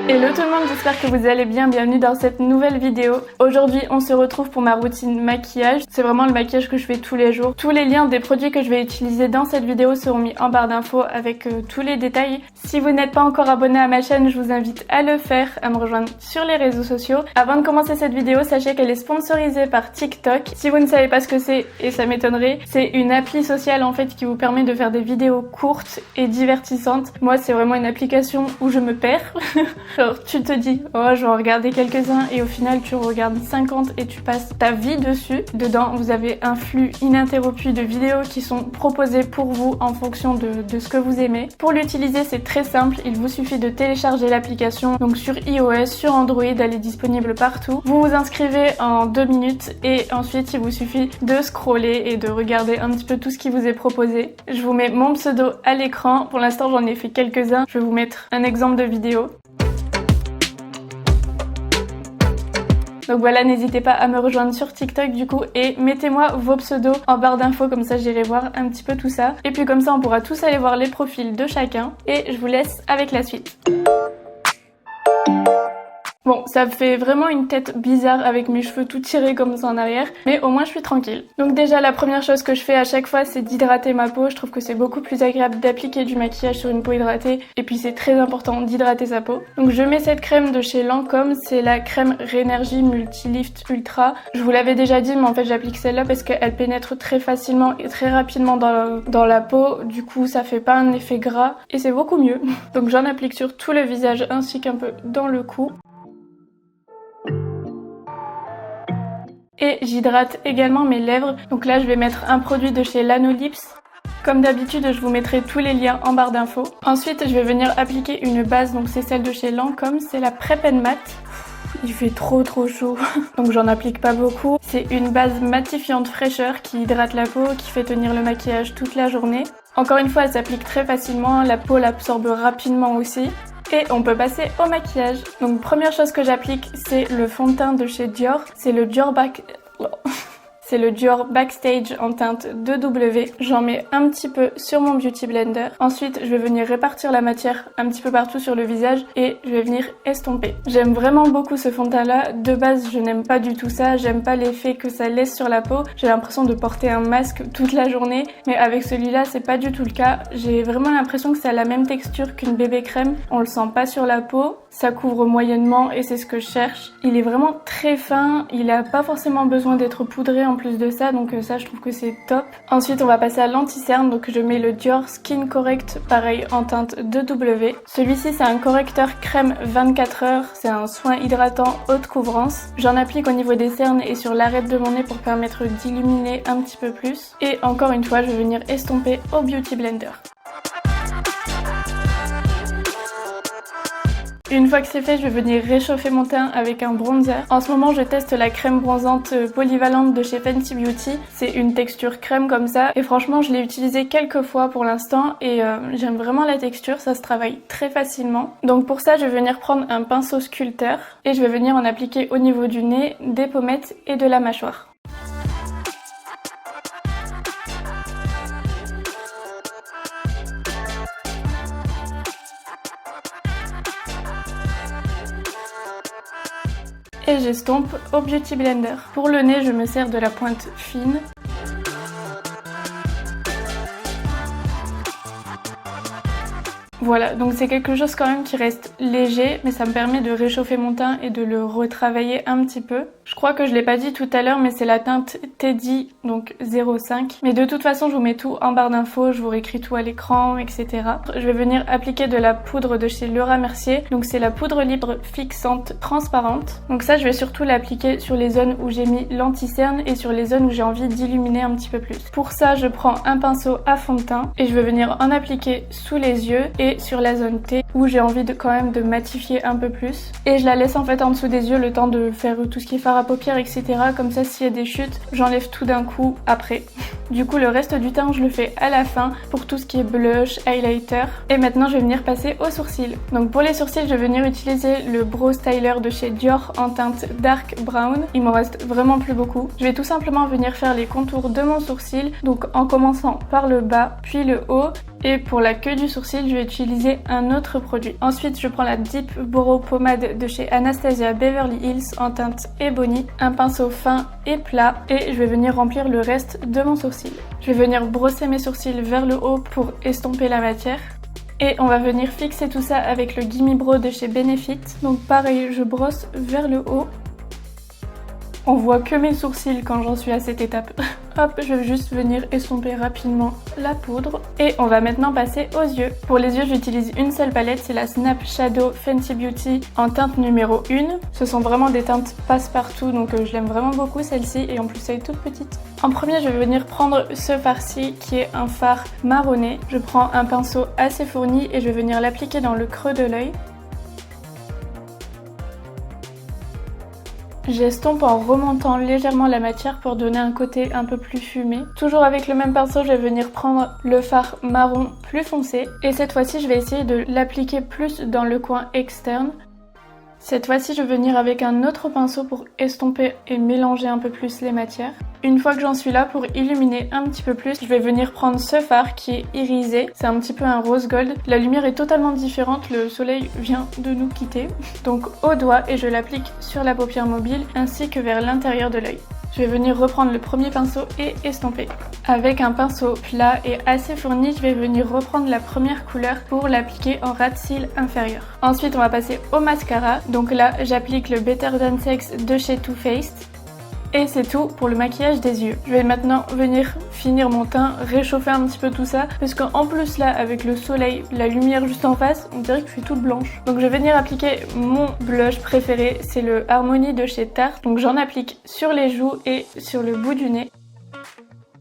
Hello tout le monde, j'espère que vous allez bien, bienvenue dans cette nouvelle vidéo. Aujourd'hui on se retrouve pour ma routine maquillage, c'est vraiment le maquillage que je fais tous les jours. Tous les liens des produits que je vais utiliser dans cette vidéo seront mis en barre d'infos avec tous les détails. Si vous n'êtes pas encore abonné à ma chaîne, je vous invite à le faire, à me rejoindre sur les réseaux sociaux. Avant de commencer cette vidéo, sachez qu'elle est sponsorisée par TikTok. Si vous ne savez pas ce que c'est, et ça m'étonnerait, c'est une appli sociale en fait qui vous permet de faire des vidéos courtes et divertissantes. Moi c'est vraiment une application où je me perds. Genre tu te dis oh je vais en regarder quelques-uns et au final tu regardes 50 et tu passes ta vie dessus. Dedans vous avez un flux ininterrompu de vidéos qui sont proposées pour vous en fonction de ce que vous aimez. Pour l'utiliser c'est très simple, il vous suffit de télécharger l'application donc sur iOS, sur Android, elle est disponible partout. Vous vous inscrivez en 2 minutes et ensuite il vous suffit de scroller et de regarder un petit peu tout ce qui vous est proposé. Je vous mets mon pseudo à l'écran, pour l'instant j'en ai fait quelques-uns, je vais vous mettre un exemple de vidéo. Donc voilà, n'hésitez pas à me rejoindre sur TikTok du coup et mettez-moi vos pseudos en barre d'infos, comme ça j'irai voir un petit peu tout ça. Et puis comme ça on pourra tous aller voir les profils de chacun et je vous laisse avec la suite. Bon, ça fait vraiment une tête bizarre avec mes cheveux tout tirés comme ça en arrière, mais au moins je suis tranquille. Donc déjà la première chose que je fais à chaque fois c'est d'hydrater ma peau. Je trouve que c'est beaucoup plus agréable d'appliquer du maquillage sur une peau hydratée et puis c'est très important d'hydrater sa peau. Donc je mets cette crème de chez Lancôme, c'est la crème Rénergie Multi-Lift Ultra. Je vous l'avais déjà dit mais en fait j'applique celle-là parce qu'elle pénètre très facilement et très rapidement dans la peau. Du coup ça fait pas un effet gras et c'est beaucoup mieux. Donc j'en applique sur tout le visage ainsi qu'un peu dans le cou. Et j'hydrate également mes lèvres. Donc là je vais mettre un produit de chez Lanolips. Comme d'habitude je vous mettrai tous les liens en barre d'infos. Ensuite je vais venir appliquer une base, donc c'est celle de chez Lancôme, c'est la Prep and Matte. Il fait trop chaud, donc j'en applique pas beaucoup. C'est une base matifiante fraîcheur qui hydrate la peau, qui fait tenir le maquillage toute la journée. Encore une fois elle s'applique très facilement, la peau l'absorbe rapidement aussi. Et on peut passer au maquillage. Donc première chose que j'applique c'est le fond de teint de chez Dior. C'est le Dior Backstage en teinte 2W. J'en mets un petit peu sur mon Beauty Blender. Ensuite, je vais venir répartir la matière un petit peu partout sur le visage et je vais venir estomper. J'aime vraiment beaucoup ce fond de teint là. De base, je n'aime pas du tout ça. J'aime pas l'effet que ça laisse sur la peau. J'ai l'impression de porter un masque toute la journée. Mais avec celui-là, c'est pas du tout le cas. J'ai vraiment l'impression que ça a la même texture qu'une bébé crème. On le sent pas sur la peau. Ça couvre moyennement et c'est ce que je cherche. Il est vraiment très fin. Il a pas forcément besoin d'être poudré en plus de ça, donc ça je trouve que c'est top. Ensuite on va passer à l'anti-cerne, donc je mets le Dior Skin Correct, pareil en teinte 2W. Celui-ci c'est un correcteur crème 24 heures, c'est un soin hydratant haute couvrance. J'en applique au niveau des cernes et sur l'arête de mon nez pour permettre d'illuminer un petit peu plus. Et encore une fois je vais venir estomper au Beauty Blender. Une fois que c'est fait, je vais venir réchauffer mon teint avec un bronzer. En ce moment, je teste la crème bronzante polyvalente de chez Fenty Beauty. C'est une texture crème comme ça et franchement, je l'ai utilisée quelques fois pour l'instant et j'aime vraiment la texture, ça se travaille très facilement. Donc pour ça, je vais venir prendre un pinceau sculpteur et je vais venir en appliquer au niveau du nez, des pommettes et de la mâchoire. Et j'estompe au Beauty Blender. Pour le nez, je me sers de la pointe fine. Voilà, donc c'est quelque chose quand même qui reste léger, mais ça me permet de réchauffer mon teint et de le retravailler un petit peu. Je crois que je l'ai pas dit tout à l'heure, mais c'est la teinte Teddy, donc 05. Mais de toute façon, je vous mets tout en barre d'infos, je vous réécris tout à l'écran, etc. Je vais venir appliquer de la poudre de chez Laura Mercier. Donc c'est la poudre libre fixante transparente. Donc ça, je vais surtout l'appliquer sur les zones où j'ai mis l'anti-cerne et sur les zones où j'ai envie d'illuminer un petit peu plus. Pour ça, je prends un pinceau à fond de teint et je vais venir en appliquer sous les yeux et sur la zone T où j'ai envie quand même de matifier un peu plus. Et je la laisse en fait en dessous des yeux le temps de faire tout ce qui est fard à paupières, etc. Comme ça, s'il y a des chutes, j'enlève tout d'un coup après. Du coup le reste du teint je le fais à la fin pour tout ce qui est blush, highlighter. Et maintenant je vais venir passer aux sourcils. Donc pour les sourcils je vais venir utiliser le Brow Styler de chez Dior en teinte Dark Brown. Il m'en reste vraiment plus beaucoup. Je vais tout simplement venir faire les contours de mon sourcil, donc en commençant par le bas puis le haut. Et pour la queue du sourcil, je vais utiliser un autre produit. Ensuite, je prends la Deep Brow Pomade de chez Anastasia Beverly Hills en teinte Ebony, un pinceau fin et plat, et je vais venir remplir le reste de mon sourcil. Je vais venir brosser mes sourcils vers le haut pour estomper la matière. Et on va venir fixer tout ça avec le Gimme Brow de chez Benefit. Donc pareil, je brosse vers le haut. On voit que mes sourcils quand j'en suis à cette étape. Hop, je vais juste venir estomper rapidement la poudre. Et on va maintenant passer aux yeux. Pour les yeux, j'utilise une seule palette, c'est la Snap Shadow Fenty Beauty en teinte numéro 1. Ce sont vraiment des teintes passe-partout, donc je l'aime vraiment beaucoup celle-ci. Et en plus, elle est toute petite. En premier, je vais venir prendre ce fard-ci qui est un fard marronné. Je prends un pinceau assez fourni et je vais venir l'appliquer dans le creux de l'œil. J'estompe en remontant légèrement la matière pour donner un côté un peu plus fumé. Toujours avec le même pinceau, je vais venir prendre le fard marron plus foncé. Et cette fois-ci, je vais essayer de l'appliquer plus dans le coin externe. Cette fois-ci, je vais venir avec un autre pinceau pour estomper et mélanger un peu plus les matières. Une fois que j'en suis là, pour illuminer un petit peu plus, je vais venir prendre ce fard qui est irisé. C'est un petit peu un rose gold. La lumière est totalement différente, le soleil vient de nous quitter. Donc au doigt, et je l'applique sur la paupière mobile ainsi que vers l'intérieur de l'œil. Je vais venir reprendre le premier pinceau et estomper. Avec un pinceau plat et assez fourni, je vais venir reprendre la première couleur pour l'appliquer en ras de cils inférieur. Ensuite, on va passer au mascara. Donc là, j'applique le Better Than Sex de chez Too Faced. Et c'est tout pour le maquillage des yeux. Je vais maintenant venir finir mon teint, réchauffer un petit peu tout ça, parce qu'en plus là, avec le soleil, la lumière juste en face, on dirait que je suis toute blanche. Donc je vais venir appliquer mon blush préféré, c'est le Harmony de chez Tarte. Donc j'en applique sur les joues et sur le bout du nez.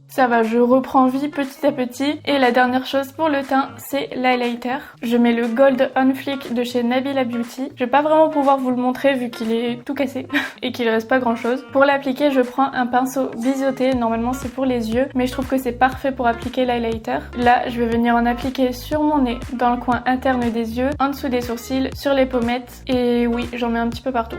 Ça va, je reprends vie petit à petit. Et la dernière chose pour le teint, c'est l'highlighter. Je mets le Gold On Fleek de chez Nabila Beauty. Je vais pas vraiment pouvoir vous le montrer vu qu'il est tout cassé et qu'il reste pas grand chose. Pour l'appliquer, je prends un pinceau biseauté. Normalement, c'est pour les yeux, mais je trouve que c'est parfait pour appliquer l'highlighter. Là, je vais venir en appliquer sur mon nez, dans le coin interne des yeux, en dessous des sourcils, sur les pommettes. Et oui, j'en mets un petit peu partout.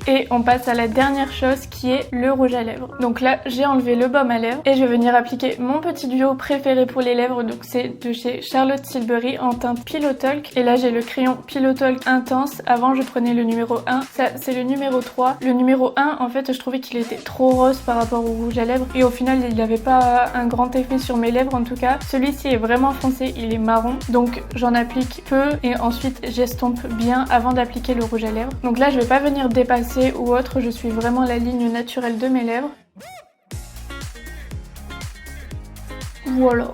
Et on passe à la dernière chose qui est le rouge à lèvres. Donc là, j'ai enlevé le baume à lèvres et je vais venir appliquer mon petit duo préféré pour les lèvres. Donc c'est de chez Charlotte Tilbury en teinte Pillow Talk. Et là, j'ai le crayon Pillow Talk Intense. Avant, je prenais le numéro 1. Ça, c'est le numéro 3. Le numéro 1, en fait, je trouvais qu'il était trop rose par rapport au rouge à lèvres. Et au final, il n'avait pas un grand effet sur mes lèvres en tout cas. Celui-ci est vraiment foncé, il est marron. Donc j'en applique peu et ensuite j'estompe bien avant d'appliquer le rouge à lèvres. Donc là, je vais pas venir dépasser ou autre, je suis vraiment la ligne naturelle de mes lèvres. Voilà.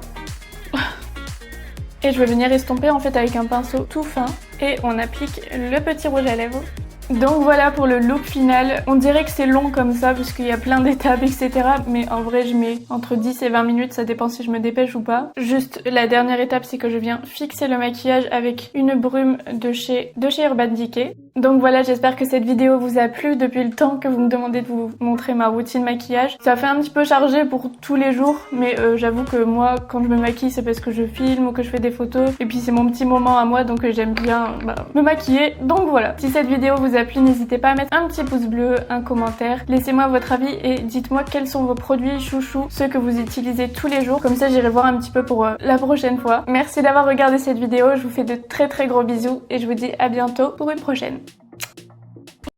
Et je vais venir estomper en fait avec un pinceau tout fin et on applique le petit rouge à lèvres. Donc voilà pour le look final. On dirait que c'est long comme ça parce qu'il y a plein d'étapes etc. Mais en vrai je mets entre 10 et 20 minutes, ça dépend si je me dépêche ou pas. Juste la dernière étape c'est que je viens fixer le maquillage avec une brume de chez Urban Decay. Donc voilà, j'espère que cette vidéo vous a plu depuis le temps que vous me demandez de vous montrer ma routine maquillage. Ça fait un petit peu chargé pour tous les jours, mais j'avoue que moi, quand je me maquille, c'est parce que je filme ou que je fais des photos. Et puis c'est mon petit moment à moi, donc j'aime bien me maquiller. Donc voilà, si cette vidéo vous a plu, n'hésitez pas à mettre un petit pouce bleu, un commentaire. Laissez-moi votre avis et dites-moi quels sont vos produits chouchous, ceux que vous utilisez tous les jours. Comme ça, j'irai voir un petit peu pour la prochaine fois. Merci d'avoir regardé cette vidéo, je vous fais de très gros bisous et je vous dis à bientôt pour une prochaine.